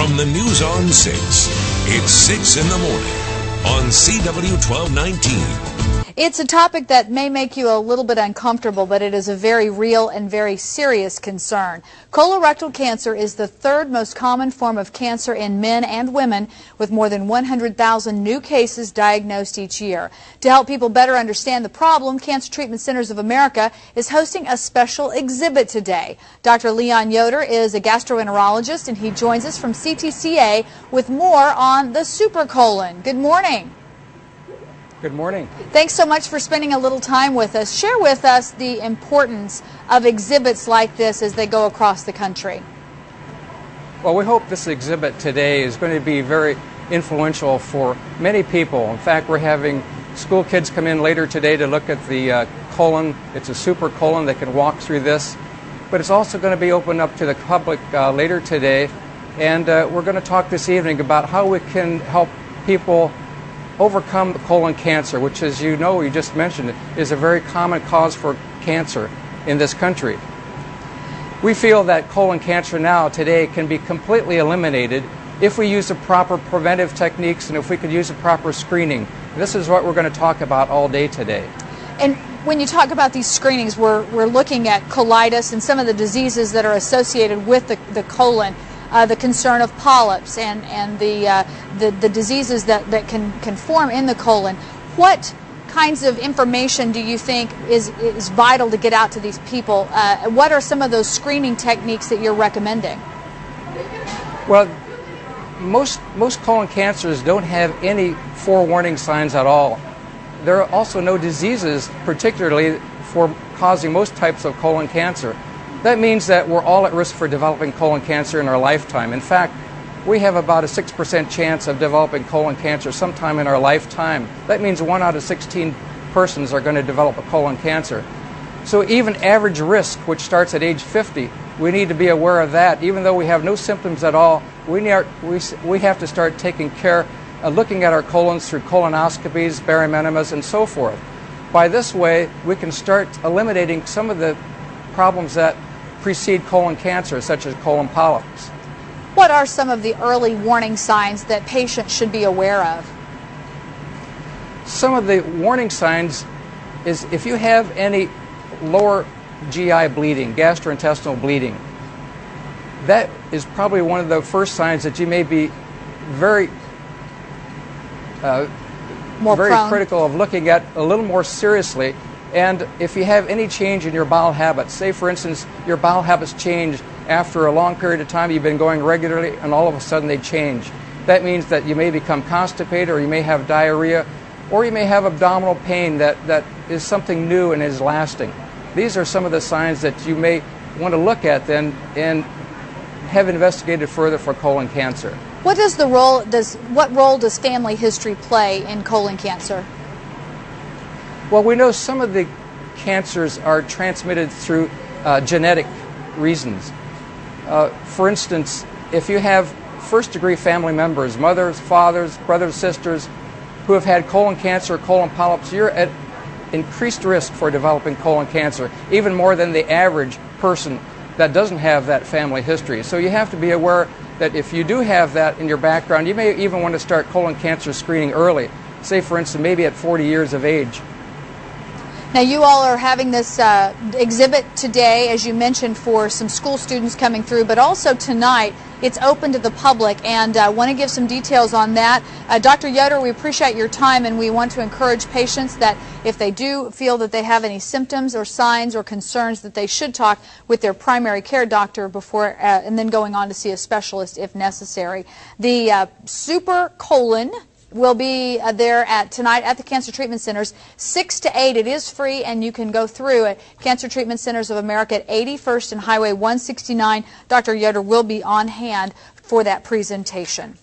From the News on 6, it's 6 in the morning on CW 1219. It's a topic that may make you a little bit uncomfortable, but it is a very real and very serious concern. Colorectal cancer is the third most common form of cancer in men and women, with more than 100,000 new cases diagnosed each year. To help people better understand the problem, Cancer Treatment Centers of America is hosting a special exhibit today. Dr. Leon Yoder is a gastroenterologist, and he joins us from CTCA with more on the supercolon. Good morning. Good morning. Thanks so much for spending a little time with us. Share with us the importance of exhibits like this as they go across the country. Well, we hope this exhibit today is going to be very influential for many people. In fact, we're having school kids come in later today to look at the colon. It's a super colon. They can walk through this. But it's also going to be opened up to the public later today. And we're going to talk this evening about how we can help people overcome colon cancer, which, as you know, you just mentioned, is a very common cause for cancer in this country. We feel that colon cancer now, today, can be completely eliminated if we use the proper preventive techniques and if we could use the proper screening. This is what we're going to talk about all day today. And when you talk about these screenings, we're looking at colitis and some of the diseases that are associated with the colon. The concern of polyps and the diseases that can form in the colon. What kinds of information do you think is vital to get out to these people? What are some of those screening techniques that you're recommending? Well, most colon cancers don't have any forewarning signs at all. There are also no diseases particularly for causing most types of colon cancer. That means that we're all at risk for developing colon cancer in our lifetime. In fact, we have about a 6% chance of developing colon cancer sometime in our lifetime. That means 1 out of 16 persons are going to develop a colon cancer. So even average risk, which starts at age 50, we need to be aware of that. Even though we have no symptoms at all, we have to start taking care of looking at our colons through colonoscopies, baromenemas, and so forth. By this way, we can start eliminating some of the problems that precede colon cancer, such as colon polyps. What are some of the early warning signs that patients should be aware of? Some of the warning signs is if you have any lower GI bleeding, gastrointestinal bleeding, that is probably one of the first signs that you may be very critical of looking at a little more seriously. And if you have any change in your bowel habits, say for instance your bowel habits change after a long period of time, you've been going regularly and all of a sudden they change. That means that you may become constipated, or you may have diarrhea, or you may have abdominal pain that is something new and is lasting. These are some of the signs that you may want to look at then and have investigated further for colon cancer. What role does family history play in colon cancer? Well, we know some of the cancers are transmitted through genetic reasons. For instance, if you have first-degree family members, mothers, fathers, brothers, sisters, who have had colon cancer or colon polyps, you're at increased risk for developing colon cancer, even more than the average person that doesn't have that family history. So you have to be aware that if you do have that in your background, you may even want to start colon cancer screening early, say for instance maybe at 40 years of age. Now, you all are having this exhibit today, as you mentioned, for some school students coming through, but also tonight it's open to the public, and I want to give some details on that. Dr. Yoder, we appreciate your time, and we want to encourage patients that if they do feel that they have any symptoms or signs or concerns, that they should talk with their primary care doctor before and then going on to see a specialist if necessary. The super colon will be there tonight at the Cancer Treatment Centers, 6 to 8. It is free, and you can go through at Cancer Treatment Centers of America at 81st and Highway 169. Dr. Yoder will be on hand for that presentation.